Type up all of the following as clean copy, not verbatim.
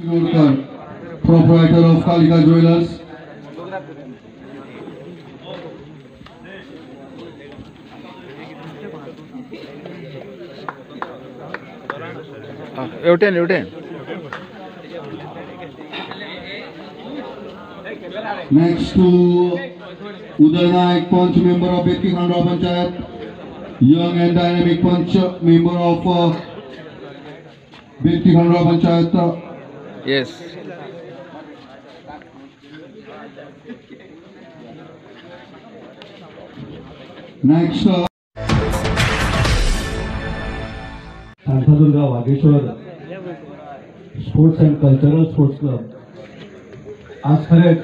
Proprietor of Kalika Jewelers. Next to Uday Naik, Punch, member of Betki Khandwa Panchayat, young and dynamic Punch, member of Betki Khandwa Panchayat. Yes. Next. Shantadurga Vageshwar sports and cultural sports club आज खरेंच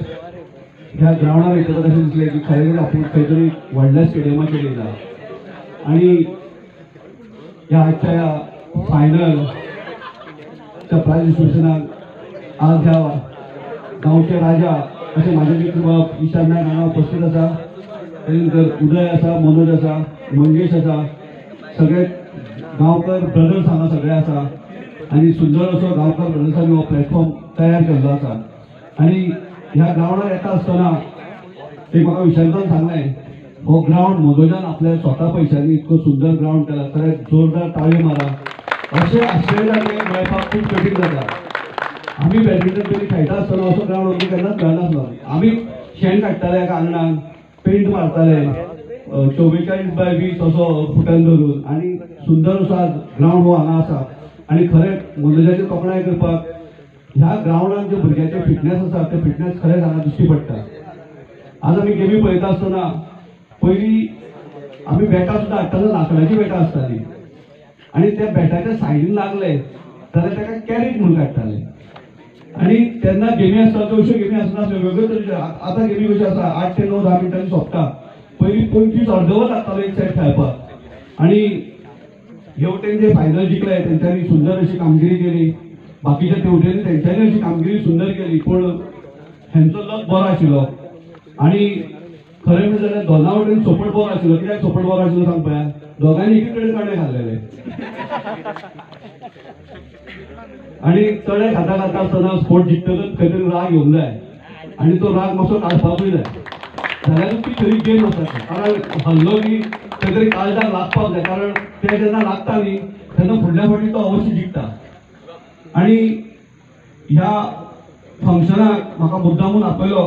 ह्या ग्राउंडार येता तशें दिसलें की खरेंच आपूण खंय तरी व्हडल्या स्टेडियमाचेर येयला आनी ह्या आजच्या ह्या फायनलच्या प्रायज डिस्ट्रिब्युशनाक आज ह्या गांवचे राजा अशें म्हाजे मित्र ईशान नायक हांगा उपस्थित आसा त्या नंतर उदय आसा मनोज आसा मंगेश आसा सगळे गांवकर ब्रदर्स हांगा सगळे आसा आनी सुंदर असो गांवकर ब्रदर्सांनी हो प्लॅटफॉर्म तयार केल्लो आसा आनी ह्या ग्राउंडार येता आसतना एक म्हाका विशांतान सांगलें हो ग्राउंड मनोजान आपल्या स्वता पयशांनी इतको सुंदर ग्राउंड केला खरेंच जोरदार ताळयो मारा अशें ऑस्ट्रेलियाक मेळपाक खूब कठीण जाता आमी बॅडमिंटन पयलीं खेळटा आसतना असो ग्राउंड आमकां केन्नाच मेळनासलो आमी शेण काडटाले एका आंगणान पेंट मारताले 44x20 असो फुटान धरून आनी सुंदर असो आज ग्राउंड हो हांगा आसा आनी खरें मनोजाची तोखणाय करपाक ह्या ग्राउंडान जे भुरग्याचे फिटनेस आसा ते फिटनेस खरेंच हांगा दिश्टी पडटा आज आमी गेमी पळयता आसतना पयलीं आमी बॅटां सुद्दां हाडटाना लांकडाची बॅटां आसतालीं आनी त्या बॅटाच्या सायडीन लागले जाल्यार ताका कॅरेट म्हणून काडटाले आनी तेन्ना गेमी आसता त्यो अश्यो गेमी आसनासल्यो वेगळ्यो तरेच्यो आतां गेमी कश्यो आसा 8 ते 9 10 मिनटांनी सोंपता पयलीं 25 अर्दवर लागतालो एक सेट खेळपाक आनी हेवटेन जे फायनल जिखले तेंच्यांनी सुंदर अशी कामगिरी केली बाकीच्या तेवटेनी तेंच्यांनी अशी कामगिरी सुंदर केली पूण हेंचो लक बरो आशिल्लो आनी खरें म्हणलें जाल्यार दोना वटेन सपोर्ट बरो आशिल्लो कित्याक सपोर्ट बरो आशिल्लो सांग पळया दोगांनी एके कडेन तडे घाल्लेले आनी तडे खाता खाता आसतना स्पोर्ट जिखतकच खंय तरी राग येवंक जाय आनी तो राग मातसो काडपाकूय जाय जाल्यार ती खरी गेम आसा कारण हल्लो न्ही खंय तरी काळजाक लागपाक जाय कारण ते जेन्ना लागता न्ही तेन्ना फुडल्या फावटी तो अवश्य जिखता आनी ह्या फंक्शनाक म्हाका मुद्दामून आपयलो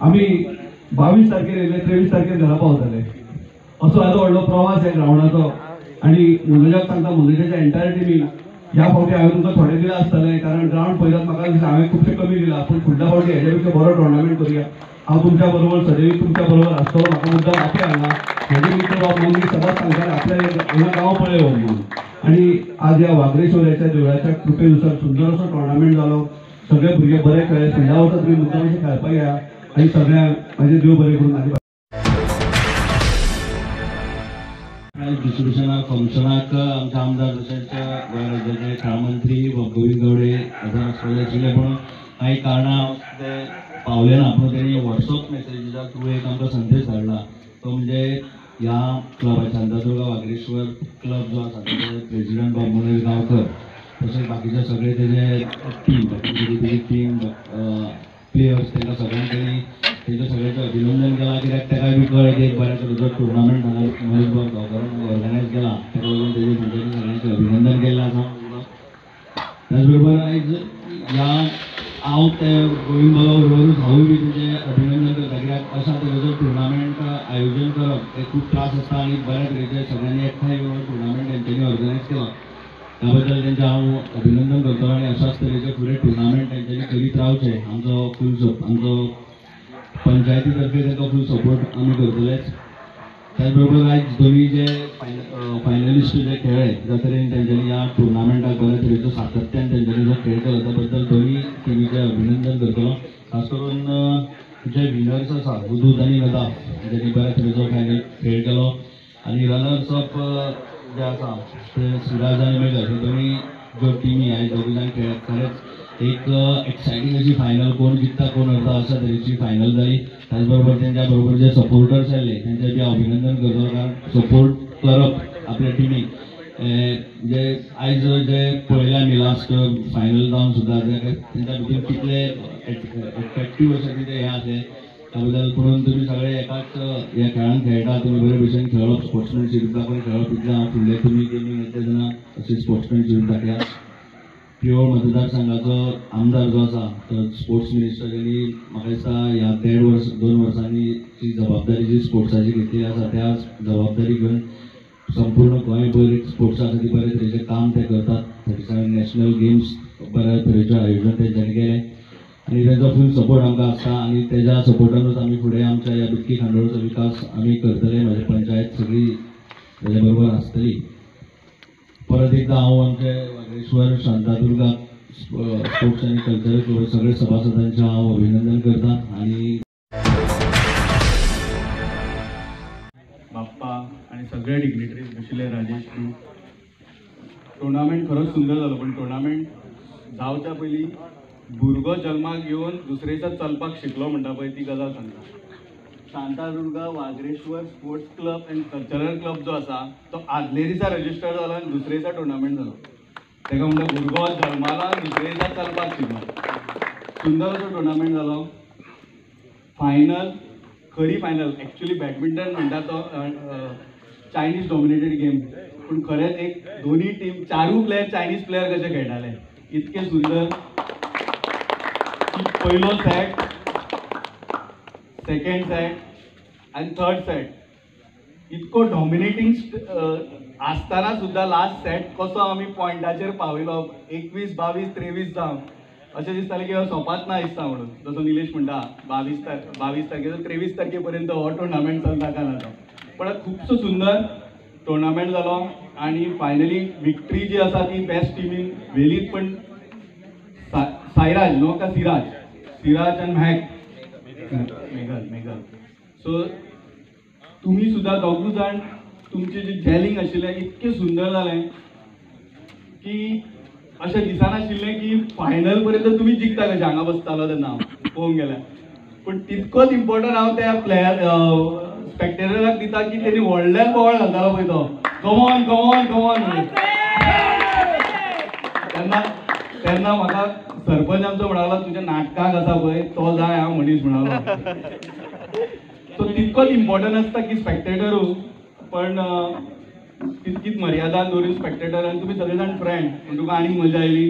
आमी 22 तारखेर येयले 23 तारखेर घरा पावतले असो आजो व्हडलो प्रवास ह्या ग्राउंडाचो आनी मनोजाक सांगता मनोजाच्या एंटायर टिमीक ह्या फावटी हांवें तुमकां थोडे दिलें आसतलें कारण ग्राउंड पळयल्यार म्हाका दिसता हांवें खुबशे कमी दिला पूण फुडल्या फावटी हेजे पेक्षा बरो टुर्नामेंट करुया हांव तुमच्या बरोबर सदैव तुमच्या बरोबर आसतलो म्हाका मुद्दाम आपय हांगा म्हजे मित्र बाब मंगी सदांच सांगताले आपल्या हांगा गांव पळय म्हणून आनी आज ह्या वागरेश्वराच्या देवळाच्या कृपेनुसार सुंदर असो टुर्नामेंट जालो सगळे भुरगे बरे खेळ्ळे फुडल्या वर्सा तुमी मुद्दाम अशें खेळपाक या आनी सगळ्यांक म्हाजे देव बरें करून म्हाजे डिस्ट्रिब्युशनाक फंक्शनाक आमचे आमदार तशेंच गोंय राज्याचे खेळ मंत्री गोविंद गावडे हजर आशिल्ले पूण कांय कारणां ते पावले ना पूण तेणी वॉट्सअप मेसेजीच्या थ्रू एक आमकां संदेश धाडला तो म्हणजे ह्या क्लबाच्या शांतादुर्गा वागरेश्वर क्लब जो आसा तेजे प्रेसिडेंट बाब मनोज गांवकर तशेंच बाकीचे सगळे तेजे टीम प्लेयर्स तांकां सगळ्यांक तेणी तेजे सगळ्यांचें अभिनंदन केलां कित्याक तेका बी कळ्ळें की एक बऱ्या तरेचो टुर्नामेंट हांगा मनोज बाब गांवकरान ऑर्गनायज केला तेका लागून तेजे तेंच्यांनी सगळ्यांचें अभिनंदन केलें आसा त्याच बरोबर आयज ह्या हांव ते गोविंद बाबा बरोबरूच हांवूय बी तेजें अभिनंदन करता कित्याक अशा तरेचो टुर्नामेंट आयोजन करप हे खूब त्रास आसता आनी बऱ्या तरेचे सगळ्यांनी एकठांय येवन टुर्नामेंट तेंच्यांनी ऑर्गनायज केला त्या बद्दल तेंचें हांव अभिनंदन करता आनी अशाच तरेचे फुडें टुर्नामेंट तेंच्यांनी करीत रावचे आमचो आमचो पंचायती तर्फे ताका फूल सपोर्ट आमी करतलेच त्याच बरोबर आयज दोनी जे फायनलिस्ट जे खेळ्ळे ज्या तरेन तेंच्यांनी ह्या टुर्नामेंटाक बऱ्या तरेचो सातत्यान तेंच्यांनी जो खेळ केलो त्या बद्दल दोनी टिमीचें अभिनंदन करतलो खास करून जे विनर्स आसा बुधूत आनी नदाफ जेणी बऱ्या तरेचो फायनल खेळ केलो आनी रनर्स अप जे आसा ते सिराज आनी मेघर हे दोनी ज्यो टिमी आयज दोगूय जाण खेळ्ळ्यात खरेंच एक एक्सायटींग अशी फायनल कोण जिखता कोण हरता अशा तरेची फायनल जाली त्याच बरोबर तेंच्या बरोबर जे सपोर्टर्स आयले तेंचें बी अभिनंदन करता कारण सपोर्ट करप आपल्या टिमीक म्हणजे आयज जे पळयल्या आमी लास्ट फायनल जावन सुद्दां तेंच्या भितर कितले एट्रॅक्टीव अशें कितें हें आसलें त्या बद्दल पुणून तुमी सगळे एकाच ह्या खेळान खेळटा, तुमी बरे भशेन खेळप, स्पोर्ट्समॅनशीप दाखोवन खेळप, इतलें हांव फुडले तुमी गेमींग येता तेन्ना अशी स्पोर्ट्समॅनशीप दाखया. प्युअर मतदारसंघाचो आमदार जो आसा तो स्पोर्ट्स मिनिस्टर यांनी म्हाका दिसता ह्या 2 वर्सांनी जी जबाबदारी जी स्पोर्ट्साची घेतली आसा त्या जबाबदारी घेवन संपूर्ण गोंयभर स्पोर्ट्सा खातीर बरे तरेचें काम ते करतात. 37 नॅशनल गेम्स बऱ्या तरेचें आयोजन तेंच्यांनी केलें आनी तेजो फूल सपोर्ट आमकां आसता आनी तेज्या सपोर्टानूच आमी फुडें आमच्या ह्या बितकी खांडोळचो विकास आमी करतले. म्हाजी पंचायत सगळी तेज्या बरोबर आसतली. परत एकदा हांव आमचे वागरेश्वर शांतादुर्गा स्पोर्ट्स आनी कल्चरल क्लब सगळे सभासदांचें हांव अभिनंदन करता. आनी बाप्पा आणि सगळे डिग्निटरीज बशिल्ले राजेश तूं टुर्नामेंट खरोच सुंदर जालो. पण टुर्नामेंट जावच्या पयलीं भुरगो जल्माक येवन दुसरे दिसा चलपाक शिकलो म्हणटा पळय ती गजाल सांगता. Shantadurga Vagreshwar sports club and cultural club जो आसा तो आदले दिसा रजिस्टर जालो आनी दुसरे दिसा टुर्नामेंट जालो. ताका म्हणटा भुरगो जल्माला दुसरे दिसा चलपाक शिकलो. सुंदर असो टुर्नामेंट जालो. फायनल खरी फायनल एक्चुअली बॅडमिंटन म्हणटा तो चायनीज डॉमिनेटेड गेम पूण खरेंच एक दोन्ही टीम 4 प्लेयर चायनीज प्लेयर कशे खेळटाले. इतके सुंदर की पयलो सेट, सेकंड सेट आनी थर्ड सेट इतको डॉमिनेटींग आसतना सुद्दां लास्ट सेट कसो आमी पॉयंटाचेर पावयलो 21, 22, 23 जावन अशें दिसतालें की सोंपाच ना दिसता म्हणून. जसो निलेश म्हणटा 22 तारखेचो 23 तारखे पर्यंत हो टुर्नामेंट चलता काय ना. पण खुबसो सुंदर टुर्नामेंट जालो आनी फायनली विक्ट्री जी आसा ती बेस्ट टिमीन वेलीत. पण साईराज नो का सिराज आनी मेघल सो तुमी सुद्दां दोगूय जाण तुमचें जे जॅलिंग आशिल्लें इतकें सुंदर जालें की अशें दिसनाशिल्लें की फायनल पर्यंत तुमी जिखता कशें हांगा बसतालो तेन्ना हांव पळोवंक गेल्यार. पूण तितकोच इम्पॉर्टंट हांव त्या प्लेयर स्पेक्टेटराक दिता की तेणी व्हडल्यान बोवाळ घालतालो पळय तो कमॉन कमॉन कमॉन म्हणून. तेन्ना म्हाका सरपंच आमचो म्हणालो तुज्या नाटकाक आसा पळय तो जाय हांव मनीस म्हणालो. सो तितकोच इम्पॉर्टंट आसता की स्पेक्टेटरूय पण तितकीच मर्यादान दवरून स्पेक्टेटर आनी तुमी सगळे जाण फ्रेंड पूण तुका आनीक मजा आयली.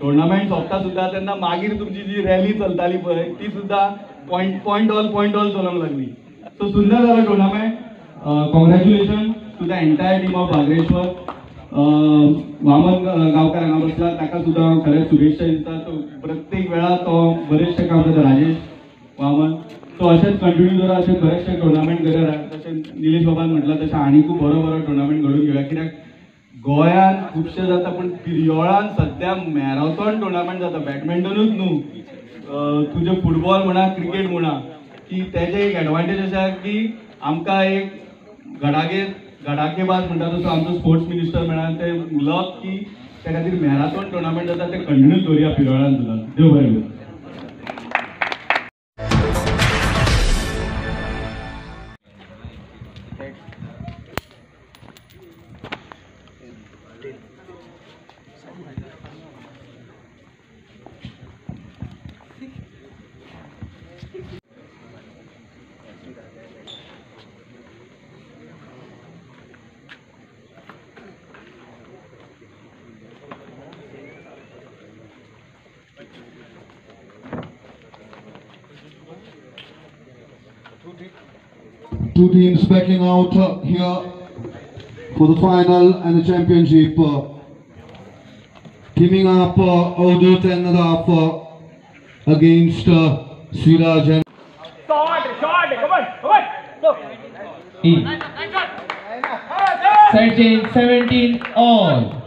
टुर्नामेंट सोंपता सुद्दां तेन्ना मागीर तुमची जी रॅली चलताली पळय ती सुद्दां पॉयंट ऑल चलोंक लागली. सो सुंदर जालो tournament. Congratulation to the entire team of Vagreshwar. Vaman Gaonkar हांगा बसला ताका सुद्दां हांव खरेंच शुभेच्छा दिता. तो प्रत्येक वेळार तो बरेचशे काम करता राजेश वामन. तो अशेंच कंटिन्यू जर अशें बरेचशे टुर्नामेंट करत तशें निलेश बाबान म्हटलां तशें आनी खूब बरो टुर्नामेंट घडोवन घेवया. कित्याक गोंयान खुबशे जाता पूण पिरियोळान सद्या मॅरेथॉन टुर्नामेंट जाता. बॅडमिंटनूच न्हू तुजें फुटबॉल म्हणा क्रिकेट म्हणा की तेजें एक एडवांटेज आसा की आमकां एक घडाकेबाज म्हणटा तसो आमचो स्पोर्ट्स मिनिस्टर मेळ्ळा ते लक की त्या खातीर मॅरेथॉन टुर्नामेंट जाता ते कंटिन्यू दवरया पिरियोळान सुद्दां. देव बरें करूं. Two teams backing out here for the final and the championship. Teaming up Avadut and Nadaf against Siraj and Short, come on, go. Side change, 17 all.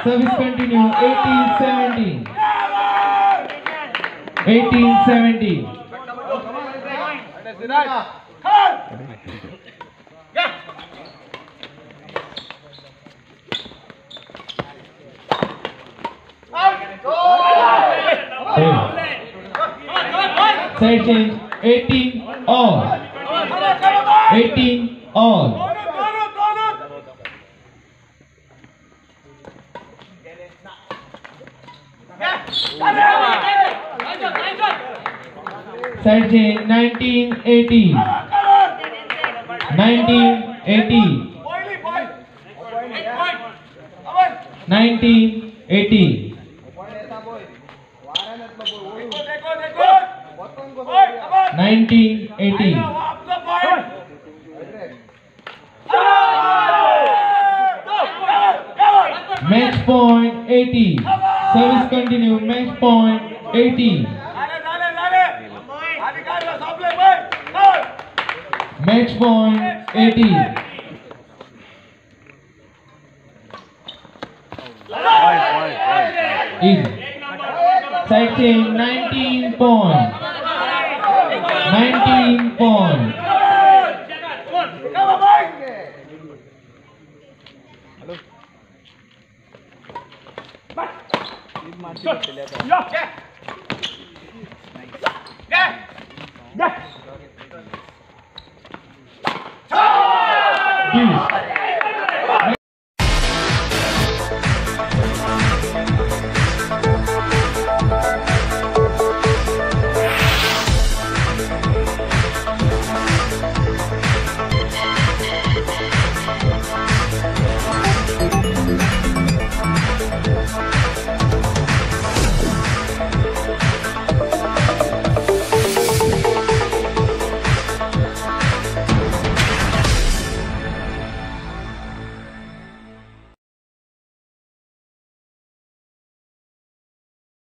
Service continue, 18-17. 18-17. Side change 18 all. 18 all. Side change 19-18. 19-18. 19-18. 19-18. Match point 80. Service continue. Match point 80. Match point 80. In. Side change 19 point. 19 point. Shot. Yeah.